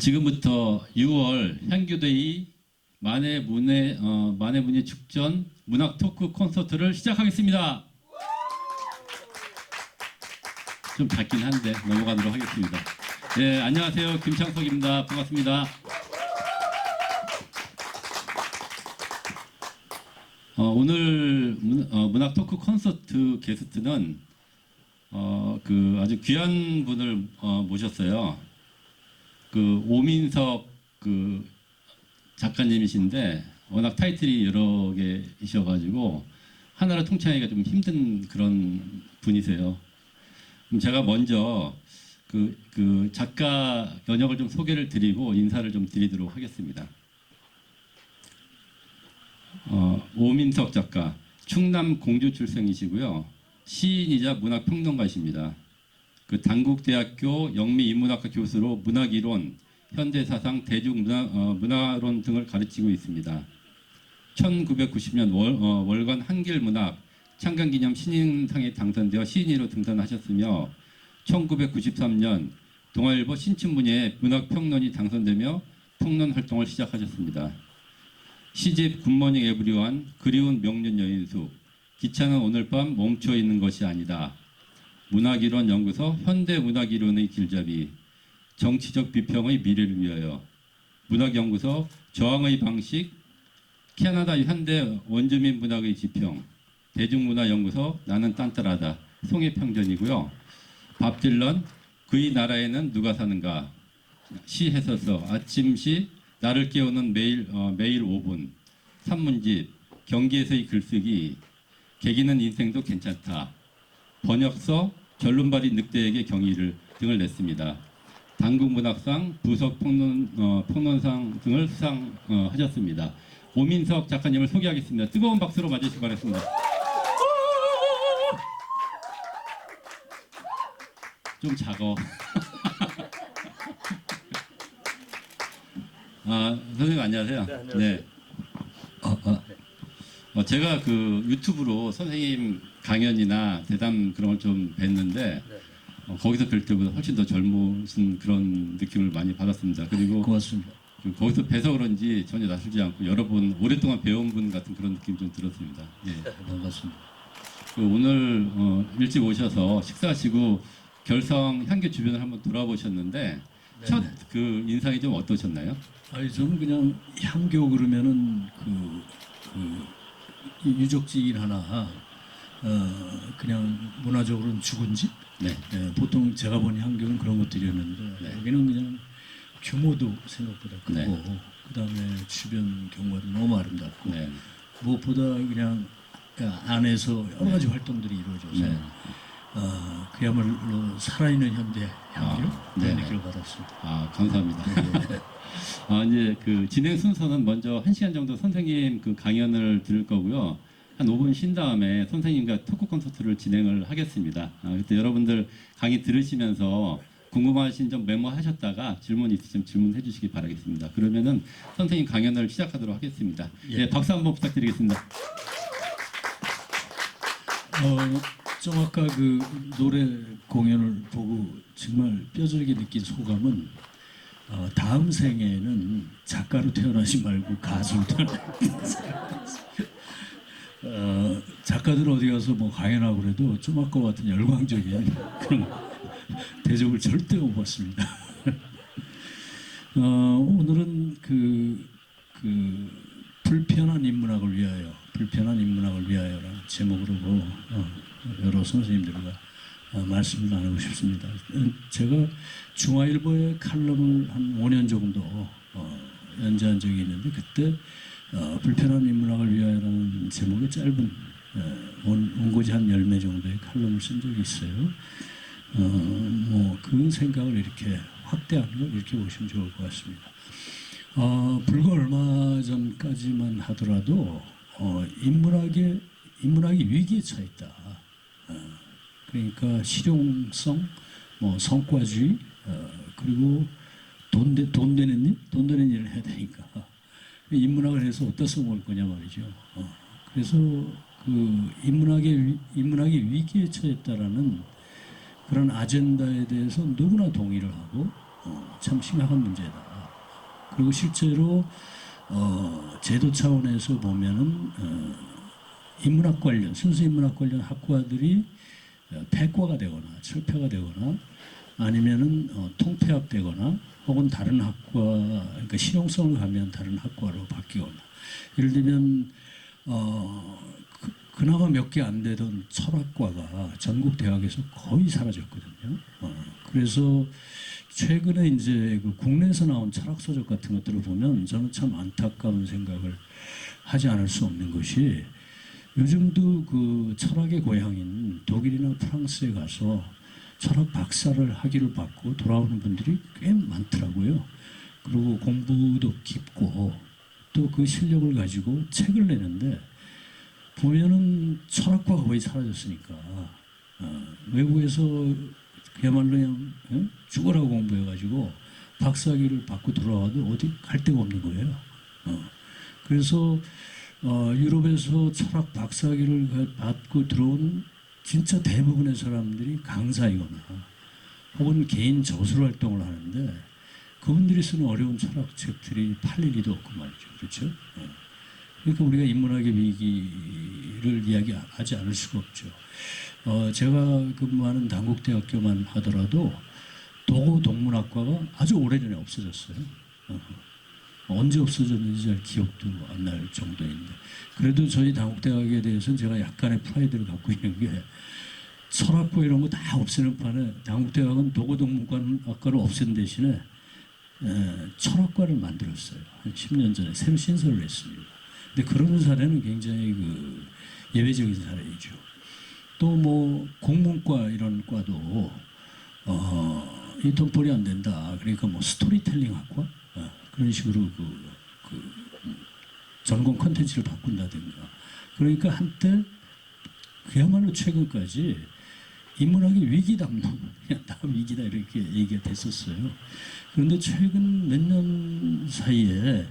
지금부터 6월 향교데이 만해문예 축전 문학 토크 콘서트를 시작하겠습니다. 좀 작긴 한데 넘어가도록 하겠습니다. 네, 안녕하세요. 김창석입니다. 반갑습니다. 오늘 문학 토크 콘서트 게스트는 아주 귀한 분을 모셨어요. 오민석 작가님이신데 워낙 타이틀이 여러 개이셔가지고 하나를 통칭하기가 좀 힘든 그런 분이세요. 그럼 제가 먼저 작가 연역을 좀 소개를 드리고 인사를 좀 드리도록 하겠습니다. 오민석 작가, 충남 공주 출생이시고요. 시인이자 문학평론가이십니다. 단국대학교 영미인문학과 교수로 문학이론, 현대사상, 대중문화론 등을 가르치고 있습니다. 1990년 월간 한길문학 창간기념 신인상에 당선되어 시인으로 등단하셨으며 1993년 동아일보 신춘문예에 문학평론이 당선되며 평론 활동을 시작하셨습니다. 시집 굿모닝 에브리원, 그리운 명륜 여인숙, 기차는 오늘 밤 멈춰 있는 것이 아니다, 문학이론 연구소 현대문학이론의 길잡이, 정치적 비평의 미래를 위하여, 문학연구소 저항의 방식, 캐나다 현대 원주민 문학의 지평, 대중문화연구소 나는 딴따라다, 송해평전이고요. 밥 딜런 그의 나라에는 누가 사는가, 시해서서, 아침시, 나를 깨우는 매일 5분, 산문집, 경기에서의 글쓰기, 개기는 인생도 괜찮다, 번역서, 결론발이 늑대에게 경의를 등을 냈습니다. 당국문학상, 부석평론상 등을 수상하셨습니다. 오민석 작가님을 소개하겠습니다. 뜨거운 박수로 맞으시기 바랍니다. 좀 작어. 선생님 안녕하세요. 네, 안녕하세요. 네. 제가 유튜브로 선생님 강연이나 대담 그런 걸 좀 뵀는데 거기서 뵐 때보다 훨씬 더 젊으신 그런 느낌을 많이 받았습니다. 그리고 고맙습니다. 거기서 뵈서 그런지 전혀 낯설지 않고 여러 분 오랫동안 배운 분 같은 그런 느낌 좀 들었습니다. 예. 반갑습니다. 오늘 일찍 오셔서 식사하시고 결성 향교 주변을 한번 돌아보셨는데 첫 인상이 좀 어떠셨나요? 저는 그냥 향교 그러면은 유적지인 하나, 그냥 문화적으로는 죽은 집. 네. 보통 제가 본 향교는 그런 것들이었는데 여기는 그냥 규모도 생각보다 크고 그다음에 주변 경관도 너무 아름답고 무엇보다 그냥 안에서 여러 가지 활동들이 이루어져서 그야말로 살아있는 현대 향기로 그런 느낌을 받았습니다. 감사합니다. 이제 진행 순서는 먼저 1시간 정도 선생님 강연을 들을 거고요. 한 5분 쉰 다음에 선생님과 토크 콘서트를 진행을 하겠습니다. 그때 여러분들 강의 들으시면서 궁금하신 점 메모하셨다가 질문 있으시면 질문해 주시기 바라겠습니다. 그러면은 선생님 강연을 시작하도록 하겠습니다. 네, 박수 한번 부탁드리겠습니다. 좀 아까 노래 공연을 보고 정말 뼈저리게 느낀 소감은 다음 생에는 작가로 태어나지 말고 가수로 태어나지. 작가들 어디 가서 강연하고 그래도 좀 아까 같은 열광적인 그런 대접을 절대 못 받습니다. 오늘은 불편한 인문학을 위하여라는 제목으로 여러 선생님들과 말씀을 나누고 싶습니다. 제가 중화일보의 칼럼을 한 5년 정도 연재한 적이 있는데 그때 불편한 인문학을 위하여라는 제목의 짧은 원고지 한 10매 정도의 칼럼을 쓴 적이 있어요. 그 생각을 이렇게 확대하는 걸 이렇게 보시면 좋을 것 같습니다. 불과 얼마 전까지만 하더라도 인문학이 위기에 처해 있다. 그러니까 실용성, 성과주의, 그리고 돈 되는 일을 해야 되니까 인문학을 해서 어디다 써먹을 거냐 말이죠. 그래서 인문학이 위기에 처했다라는 그런 아젠다에 대해서 누구나 동의를 하고 참 심각한 문제다. 그리고 실제로 제도 차원에서 보면은 인문학 관련 순수 인문학 관련 학과들이 폐과가 되거나 철폐가 되거나 아니면은 통폐합되거나 혹은 다른 학과 그러니까 실용성을 가미한 다른 학과로 바뀌거나 예를 들면 그나마 몇 개 안 되던 철학과가 전국 대학에서 거의 사라졌거든요. 그래서 최근에 이제 그 국내에서 나온 철학 서적 같은 것들을 보면 저는 참 안타까운 생각을 하지 않을 수 없는 것이 요즘도 그 철학의 고향인 독일이나 프랑스에 가서 철학 박사를 학위를 받고 돌아오는 분들이 꽤 많더라고요. 그리고 공부도 깊고 또 그 실력을 가지고 책을 내는데 보면은 철학과가 거의 사라졌으니까 외국에서 그야말로 그냥 죽으라고 공부해가지고 박사학위를 받고 돌아와도 어디 갈 데가 없는 거예요. 그래서 유럽에서 철학 박사학위를 받고 들어온 진짜 대부분의 사람들이 강사이거나 혹은 개인 저술 활동을 하는데 그분들이 쓰는 어려운 철학책들이 팔릴 리도 없고 말이죠. 그렇죠? 그러니까 우리가 인문학의 위기를 이야기하지 않을 수가 없죠. 제가 근무하는 단국대학교만 하더라도 도고동문학과가 아주 오래전에 없어졌어요. 언제 없어졌는지 잘 기억도 안 날 정도인데 그래도 저희 단국대학에 대해서는 제가 약간의 프라이드를 갖고 있는 게 철학과 이런 거 다 없애는 판에 단국대학은 도고동문학과를 없앤 대신에 철학과를 만들었어요. 한 10년 전에 새로 신설을 했습니다. 근데 그런 사례는 굉장히 그 예외적인 사례이죠. 또 뭐 공문과 이런 과도 이 돈벌이 안 된다. 그러니까 뭐 스토리텔링 학과 그런 식으로 그 전공 컨텐츠를 바꾼다든가. 그러니까 한때 그야말로 최근까지 인문학이 위기담론, 그냥 다 위기다 이렇게 얘기가 됐었어요. 그런데 최근 몇 년 사이에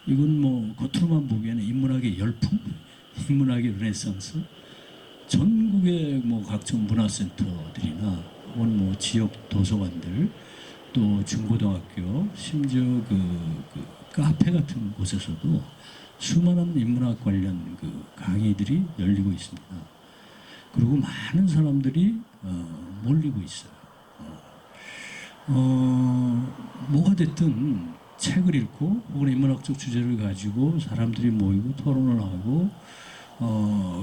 이건 뭐 겉으로만 보기에는 인문학의 열풍, 인문학의 르네상스, 전국의 뭐 각종 문화센터들이나 혹은 뭐 지역 도서관들, 또 중고등학교, 심지어 그 카페 같은 곳에서도 수많은 인문학 관련 그 강의들이 열리고 있습니다. 그리고 많은 사람들이 몰리고 있어요. 뭐가 됐든 책을 읽고 혹은 인문학적 주제를 가지고 사람들이 모이고 토론을 하고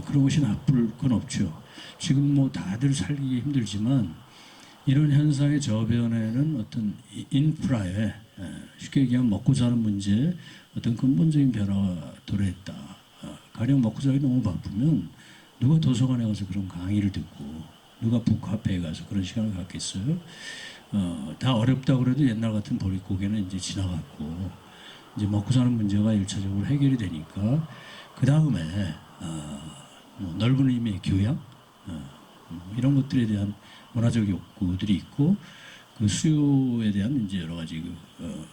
그런 것이 나쁠 건 없죠. 지금 뭐 다들 살기 힘들지만 이런 현상의 저변에는 어떤 인프라에 쉽게 얘기하면 먹고 사는 문제에 어떤 근본적인 변화가 도래했다. 가령 먹고 살기 너무 바쁘면 누가 도서관에 가서 그런 강의를 듣고 누가 북카페에 가서 그런 시간을 갖겠어요? 다 어렵다고 그래도 옛날 같은 보릿고개는 이제 지나갔고 이제 먹고 사는 문제가 일차적으로 해결이 되니까 그 다음에 뭐 넓은 의미의 교양 이런 것들에 대한 문화적 욕구들이 있고 그 수요에 대한 이제 여러 가지 그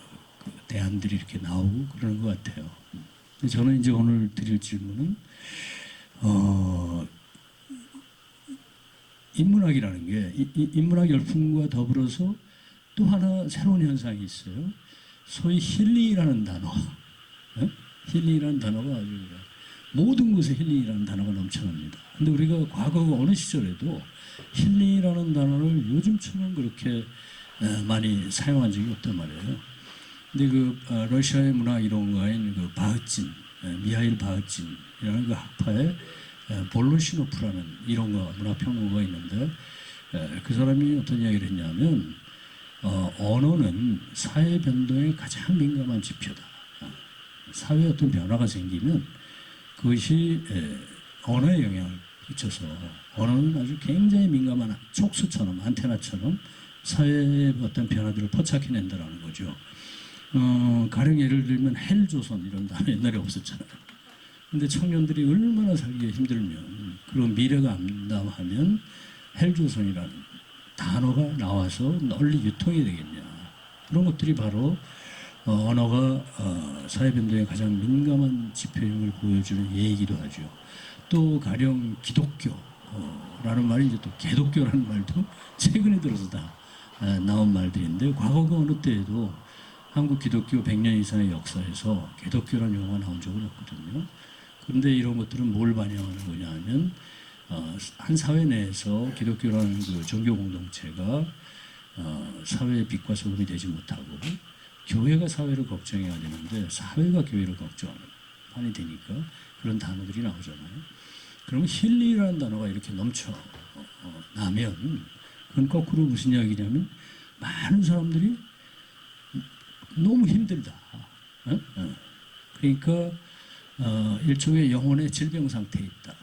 대안들이 이렇게 나오고 그러는 것 같아요. 저는 이제 오늘 드릴 질문은 인문학이라는 게 인문학 열풍과 더불어서 또 하나 새로운 현상이 있어요. 소위 힐링이라는 단어, 힐링이라는 단어가 아주 모든 곳에 힐링이라는 단어가 넘쳐납니다. 근데 우리가 과거 어느 시절에도 힐링이라는 단어를 요즘처럼 그렇게 많이 사용한 적이 없단 말이에요. 근데 그 러시아의 문화 이론가인 그 바흐진, 미하일 바흐진이라는 그 학파의 볼로시노프라는 이론가 문화평론가가 있는데 그 사람이 어떤 이야기를 했냐면 언어는 사회 변동에 가장 민감한 지표다. 사회에 어떤 변화가 생기면 그것이 언어에 영향을 끼쳐서 언어는 아주 굉장히 민감한 촉수처럼 안테나처럼 사회의 어떤 변화들을 포착해낸다는 거죠. 가령 예를 들면 헬조선 이런 단어 옛날에 없었잖아요. 근데 청년들이 얼마나 살기가 힘들면 그리고 미래가 암담하면 헬조선이라는 단어가 나와서 널리 유통이 되겠냐. 그런 것들이 바로 언어가 사회 변동에 가장 민감한 지표임을 보여주는 예이기도 하죠. 또 가령 기독교라는 말이 이제 또 개독교라는 말도 최근에 들어서 다 나온 말들인데 과거 그 어느 때에도 한국 기독교 100년 이상의 역사에서 기독교라는 용어가 나온 적은 없거든요. 그런데 이런 것들은 뭘 반영하는 거냐 하면 한 사회 내에서 기독교라는 그 종교 공동체가 사회의 빛과 소금이 되지 못하고 교회가 사회를 걱정해야 되는데 사회가 교회를 걱정하는 판이 되니까 그런 단어들이 나오잖아요. 그러면 힐링이라는 단어가 이렇게 넘쳐 나면 그건 거꾸로 무슨 이야기냐면 많은 사람들이 너무 힘들다. 그러니까 일종의 영혼의 질병 상태에 있다.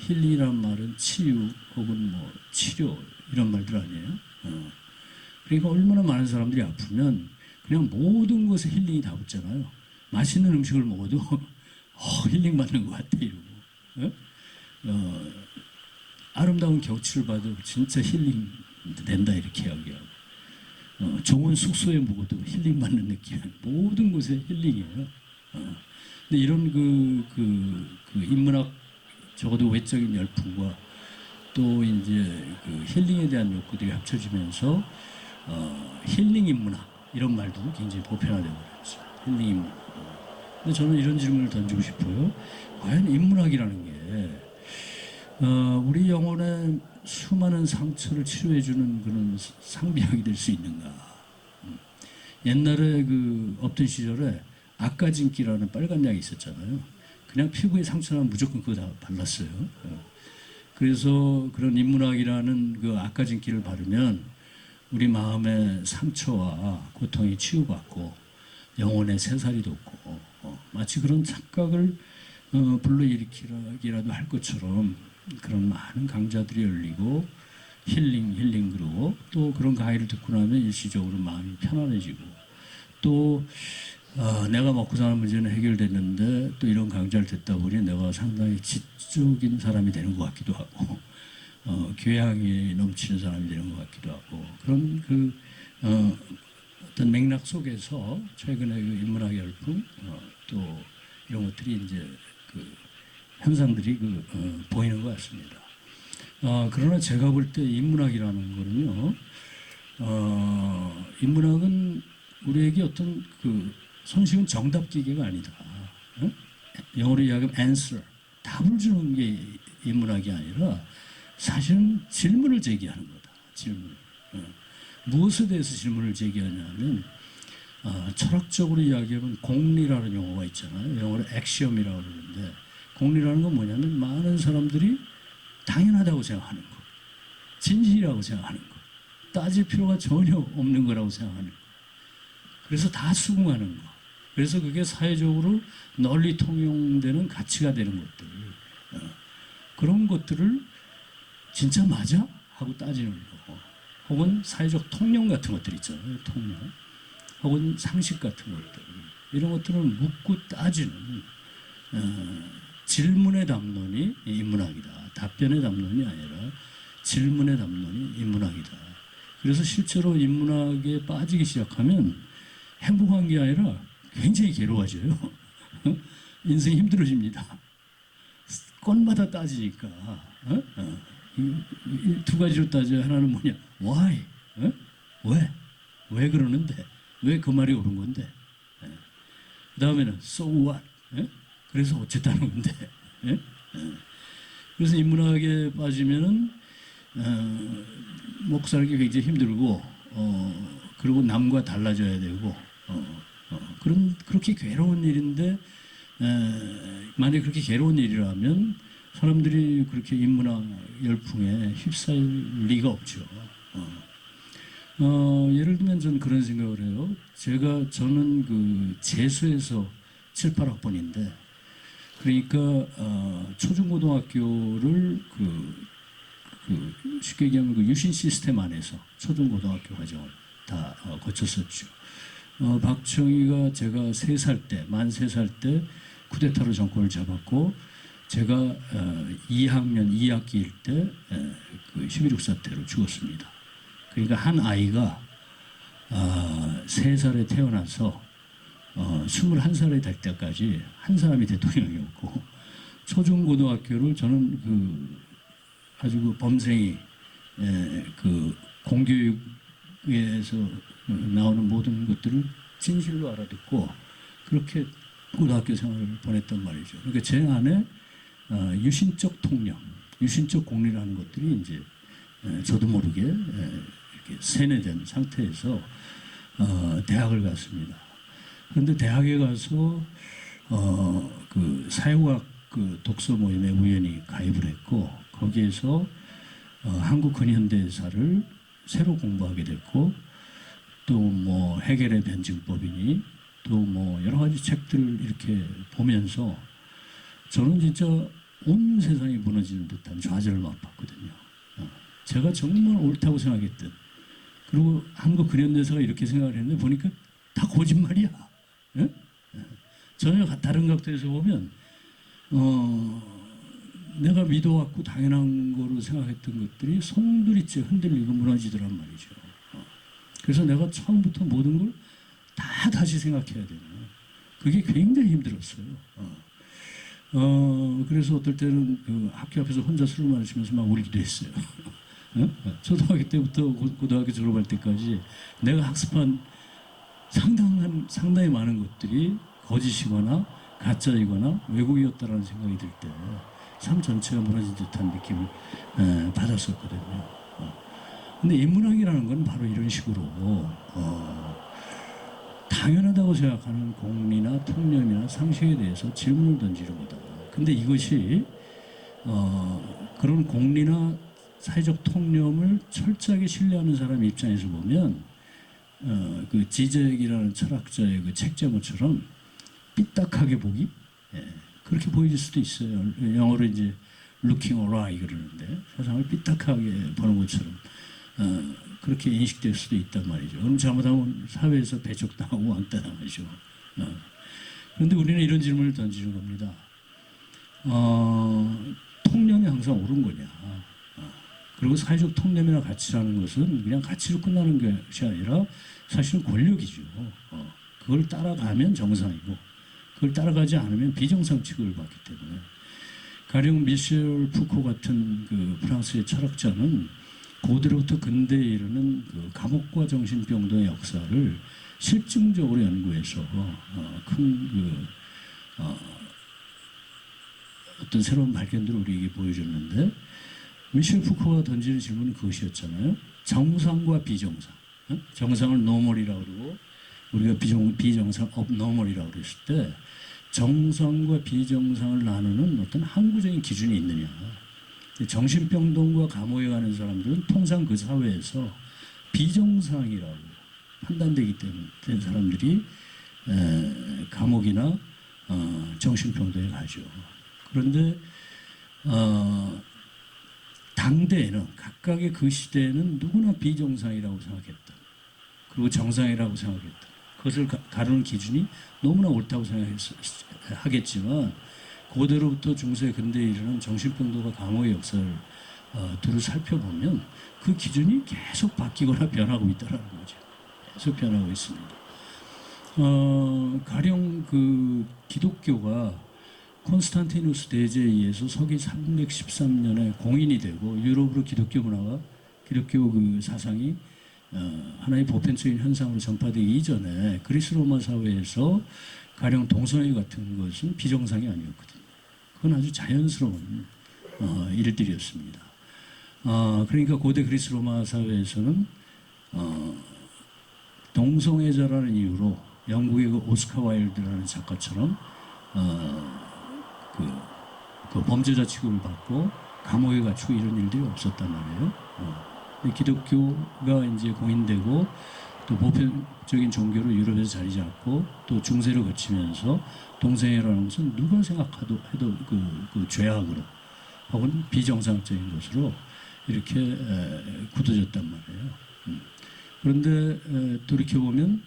힐링이라는 말은 치유 혹은 뭐 치료 이런 말들 아니에요. 그러니까 얼마나 많은 사람들이 아프면 그냥 모든 것에 힐링이 다 붙잖아요. 맛있는 음식을 먹어도 힐링 받는 것 같아 이러고 아름다운 경치를 봐도 진짜 힐링 된다 이렇게 이야기하고 좋은 숙소에 묵어도 힐링 받는 느낌 모든 곳에 힐링이에요. 근데 이런 그 인문학 적어도 외적인 열풍과 또 이제 그 힐링에 대한 욕구들이 합쳐지면서 힐링 인문학 이런 말도 굉장히 보편화되고 그랬죠. 힐링 인문학. 근데 저는 이런 질문을 던지고 싶어요. 과연 인문학이라는 게 우리 영혼의 수많은 상처를 치료해주는 그런 상비약이 될 수 있는가? 옛날에 그 없던 시절에 아까진기라는 빨간 약이 있었잖아요. 그냥 피부에 상처나면 무조건 그거 다 발랐어요. 그래서 그런 인문학이라는 그 아까진기를 바르면 우리 마음의 상처와 고통이 치유받고 영혼의 새살이 돋고 마치 그런 착각을 불러일으키기라도 할 것처럼 그런 많은 강좌들이 열리고 힐링 그러고 또 그런 강의를 듣고 나면 일시적으로 마음이 편안해지고 또 내가 먹고 사는 문제는 해결됐는데 또 이런 강좌를 듣다 보니 내가 상당히 지적인 사람이 되는 것 같기도 하고 교양이 넘치는 사람이 되는 것 같기도 하고 그런 어떤 맥락 속에서 최근에 그 인문학 열풍 또 이런 것들이 이제 그 현상들이 보이는 것 같습니다. 그러나 제가 볼 때 인문학이라는 거는요, 인문학은 우리에게 어떤 그 손쉬운 정답 기계가 아니다. 영어로 이야기하면 answer, 답을 주는 게 인문학이 아니라 사실은 질문을 제기하는 거다. 질문. 무엇에 대해서 질문을 제기하냐면 철학적으로 이야기하면 공리라는 용어가 있잖아요. 영어로 액시엄이라고 그러는데 공리라는 건 뭐냐면 많은 사람들이 당연하다고 생각하는 것, 진실이라고 생각하는 것, 따질 필요가 전혀 없는 거라고 생각하는 것. 그래서 다 수긍하는 것. 그래서 그게 사회적으로 널리 통용되는 가치가 되는 것들. 그런 것들을 진짜 맞아? 하고 따지는 거. 혹은 사회적 통념 같은 것들 있잖아요. 통념. 혹은 상식 같은 것들. 이런 것들을 묻고 따지는 질문의 담론이 인문학이다. 답변의 담론이 아니라 질문의 담론이 인문학이다. 그래서 실제로 인문학에 빠지기 시작하면 행복한 게 아니라 굉장히 괴로워져요. 인생이 힘들어집니다. 건마다 따지니까. 두 가지로 따져. 하나는 뭐냐? Why? 왜? 왜 그러는데? 왜 그 말이 옳은 건데? 그 다음에는 So what? 그래서 어쨌다는 건데. 그래서 인문학에 빠지면은 먹고 살기 굉장히 힘들고 그리고 남과 달라져야 되고 그렇게 괴로운 일인데 만약에 그렇게 괴로운 일이라면 사람들이 그렇게 인문학 열풍에 휩싸일 리가 없죠. 예를 들면 저는 그런 생각을 해요. 저는 그 재수에서 7, 8학번인데 그러니까 초중고등학교를 쉽게 얘기하면 그 유신 시스템 안에서 초중고등학교 과정을 다 거쳤었죠. 박정희가 제가 만 3살 때 쿠데타로 정권을 잡았고 제가 2학년 2학기일 때 그 11.6 사태로 죽었습니다. 그러니까 한 아이가 3살에 태어나서 21살이 될 때까지 한 사람이 대통령이었고 초중고등학교를 저는 아주 그 범생이 그 공교육에서 나오는 모든 것들을 진실로 알아듣고 그렇게 고등학교 생활을 보냈단 말이죠. 그러니까 제 안에 유신적 통념, 유신적 공리라는 것들이 이제 저도 모르게 이렇게 세뇌된 상태에서 대학을 갔습니다. 그런데 대학에 가서 그 사회과학 그 독서 모임에 우연히 가입을 했고 거기에서 한국 근현대사를 새로 공부하게 됐고 또 뭐 해겔의 변증법이니 또 뭐 여러 가지 책들을 이렇게 보면서 저는 진짜 온 세상이 무너지는 듯한 좌절을 맛봤거든요. 제가 정말 옳다고 생각했던 그리고 한국 근현대사가 이렇게 생각을 했는데 보니까 다 거짓말이야. 예? 전혀 다른 각도에서 보면 내가 믿어왔고 당연한 거로 생각했던 것들이 송두리째 흔들리고 무너지더란 말이죠. 그래서 내가 처음부터 모든 걸 다 다시 생각해야 되는 그게 굉장히 힘들었어요. 그래서 어떨 때는 그 학교 앞에서 혼자 술을 마시면서 막 울기도 했어요. 초등학교 때부터 고등학교 졸업할 때까지 내가 학습한 상당히 많은 것들이 거짓이거나 가짜이거나 왜곡이었다라는 생각이 들 때 삶 전체가 무너진 듯한 느낌을 받았었거든요. 근데 인문학이라는 건 바로 이런 식으로 당연하다고 생각하는 공리나 통념이나 상식에 대해서 질문을 던지는 거다. 근데 이것이 그런 공리나 사회적 통념을 철저하게 신뢰하는 사람 입장에서 보면 그 지적이라는 철학자의 그 책 제목처럼 삐딱하게 보기 그렇게 보일 수도 있어요. 영어로 이제 looking awry 그러는데 세상을 삐딱하게 보는 것처럼 그렇게 인식될 수도 있단 말이죠. 그럼 잘못하면 사회에서 배척당하고 왕따당하죠. 그런데 우리는 이런 질문을 던지는 겁니다. 통념이 항상 옳은 거냐? 그리고 사회적 통념이나 가치라는 것은 그냥 가치로 끝나는 것이 아니라 사실은 권력이죠. 그걸 따라가면 정상이고 그걸 따라가지 않으면 비정상 취급을 받기 때문에 가령 미셸 푸코 같은 그 프랑스의 철학자는 고대로부터 근대에 이르는 그 감옥과 정신병동의 역사를 실증적으로 연구해서 어떤 새로운 발견들을 우리에게 보여줬는데 미셸 푸코가 던지는 질문은 그것이었잖아요. 정상과 비정상. 정상을 노멀이라고 그러고 우리가 비정상 업노멀이라고 그랬을 때 정상과 비정상을 나누는 어떤 항구적인 기준이 있느냐. 정신병동과 감옥에 가는 사람들은 통상 그 사회에서 비정상이라고 판단되기 때문에 된 사람들이 감옥이나 정신병동에 가죠. 그런데 당대에는 각각의 그 시대에는 누구나 비정상이라고 생각했다. 그리고 정상이라고 생각했다. 그것을 가르는 기준이 너무나 옳다고 생각하겠지만 고대로부터 중세 근대에 이르는 정신병동과 감옥의 역사를 두루 살펴보면 그 기준이 계속 바뀌거나 변하고 있다는 거죠. 계속 변하고 있습니다. 가령 그 기독교가 콘스탄티누스 대제에 의해서 서기 313년에 공인이 되고 유럽으로 기독교 문화가 기독교 그 사상이 하나의 보편적인 현상으로 전파되기 이전에 그리스 로마 사회에서 가령 동성애 같은 것은 비정상이 아니었거든요. 그건 아주 자연스러운 일들이었습니다. 그러니까 고대 그리스 로마 사회에서는 동성애자라는 이유로 영국의 그 오스카 와일드라는 작가처럼 그 범죄자 취급을 받고 감옥에 갇히고 이런 일들이 없었단 말이에요. 기독교가 이제 공인되고 또 보편적인 종교로 유럽에서 자리 잡고 또 중세를 거치면서 동성애라는 것은 누가 생각해도 그 죄악으로 혹은 비정상적인 것으로 이렇게 굳어졌단 말이에요. 그런데 돌이켜보면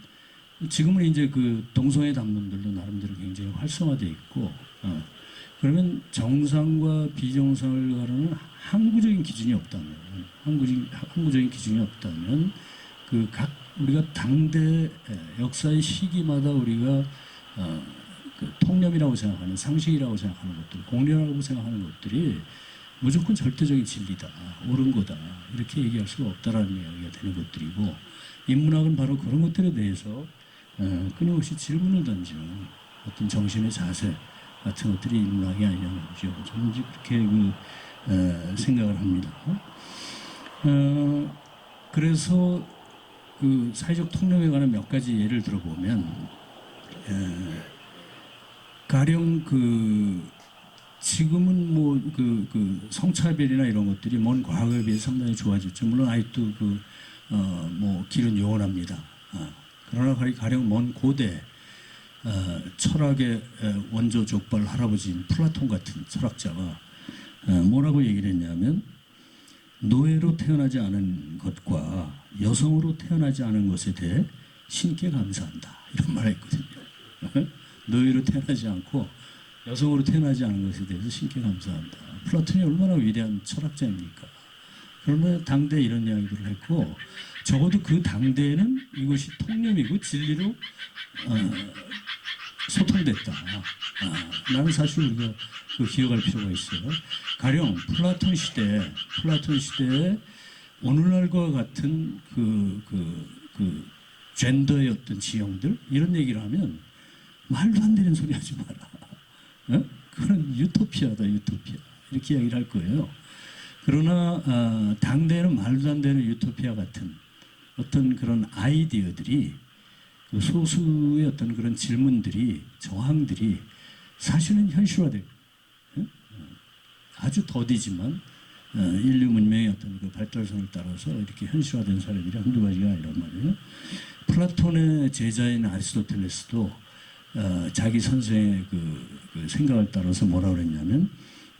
지금은 이제 그 동성애 담론들도 나름대로 굉장히 활성화되어 있고 그러면 정상과 비정상을 가르는 항구적인 기준이 없다면 항구적인 기준이 없다면 그 각 우리가 당대 역사의 시기마다 우리가 그 통념이라고 생각하는 상식이라고 생각하는 것들 공리라고 생각하는 것들이 무조건 절대적인 진리다 옳은 거다 이렇게 얘기할 수가 없다라는 이야기가 되는 것들이고 인문학은 바로 그런 것들에 대해서 끊임없이 질문을 던지는 어떤 정신의 자세 같은 것들이 인문학이 아니냐 말이죠. 저는 이제 그렇게 생각을 합니다. 그래서 그 사회적 통념에 관한 몇 가지 예를 들어보면, 가령 지금은 뭐 성차별이나 이런 것들이 먼 과거에 비해 상당히 좋아졌죠. 물론 아직도 뭐 길은 요원합니다. 그러나 가령 먼 고대 철학의 원조 족발 할아버지인 플라톤 같은 철학자가 뭐라고 얘기를 했냐면, 노예로 태어나지 않은 것과 여성으로 태어나지 않은 것에 대해 신께 감사한다, 이런 말을 했거든요. 노예로 태어나지 않고 여성으로 태어나지 않은 것에 대해서 신께 감사한다. 플라톤이 얼마나 위대한 철학자입니까? 그러나 당대에 이런 이야기들을 했고, 적어도 그 당대에는 이것이 통념이고 진리로 소통됐다. 나는 사실 우리가 기억할 필요가 있어요. 가령 플라톤 시대에 오늘날과 같은 젠더의 어떤 지형들, 이런 얘기를 하면 말도 안 되는 소리 하지 마라. 그건 유토피아다, 유토피아. 이렇게 이야기를 할 거예요. 그러나 당대에는 말도 안 되는 유토피아 같은 어떤 그런 아이디어들이, 소수의 어떤 그런 질문들이, 저항들이 사실은 현실화돼. 아주 더디지만 인류 문명의 어떤 발달선을 따라서 이렇게 현실화된 사례들이 한두 가지가 아니란 말이에요. 플라톤의 제자인 아리스토텔레스도 자기 선생의 그 생각을 따라서 뭐라 그랬냐면,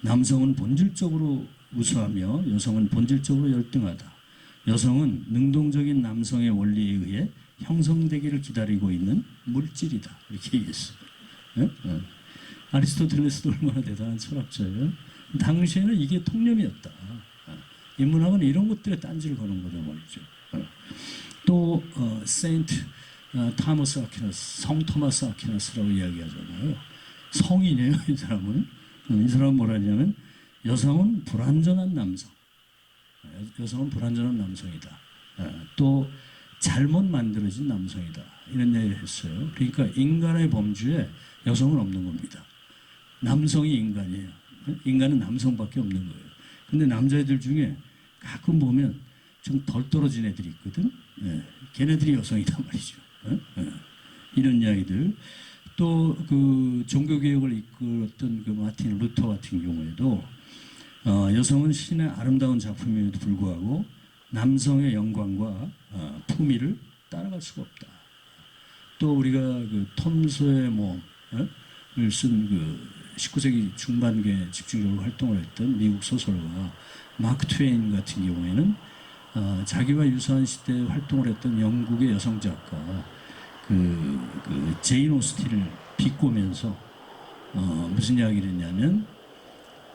남성은 본질적으로 우수하며 여성은 본질적으로 열등하다. 여성은 능동적인 남성의 원리에 의해 형성되기를 기다리고 있는 물질이다, 이렇게 얘기했어요. 아리스토텔레스도 얼마나 대단한 철학자예요. 당시에는 이게 통념이었다. 인문학은 이런 것들에 딴지를 거는 거다 말이죠. 또 세인트 타머스 아퀴나스, 성 토마스 아퀴나스라고 이야기하잖아요. 성인이에요, 이 사람은. 이 사람은 뭐라 하냐면, 여성은 불완전한 남성. 여성은 불완전한 남성이다. 또 잘못 만들어진 남성이다, 이런 얘기를 했어요. 그러니까 인간의 범주에 여성은 없는 겁니다. 남성이 인간이에요. 인간은 남성밖에 없는 거예요. 근데 남자애들 중에 가끔 보면 좀 덜 떨어진 애들이 있거든. 걔네들이 여성이단 말이죠. 이런 이야기들. 또 종교개혁을 이끌었던 마틴 루터 같은 경우에도 여성은 신의 아름다운 작품임에도 불구하고 남성의 영광과 품위를 따라갈 수가 없다. 또 우리가 톰소의 몸을 쓴 19세기 중반기에 집중적으로 활동을 했던 미국 소설가 마크 트웨인 같은 경우에는 자기와 유사한 시대에 활동을 했던 영국의 여성 작가 제인 오스틴을 비꼬면서 무슨 이야기를 했냐면,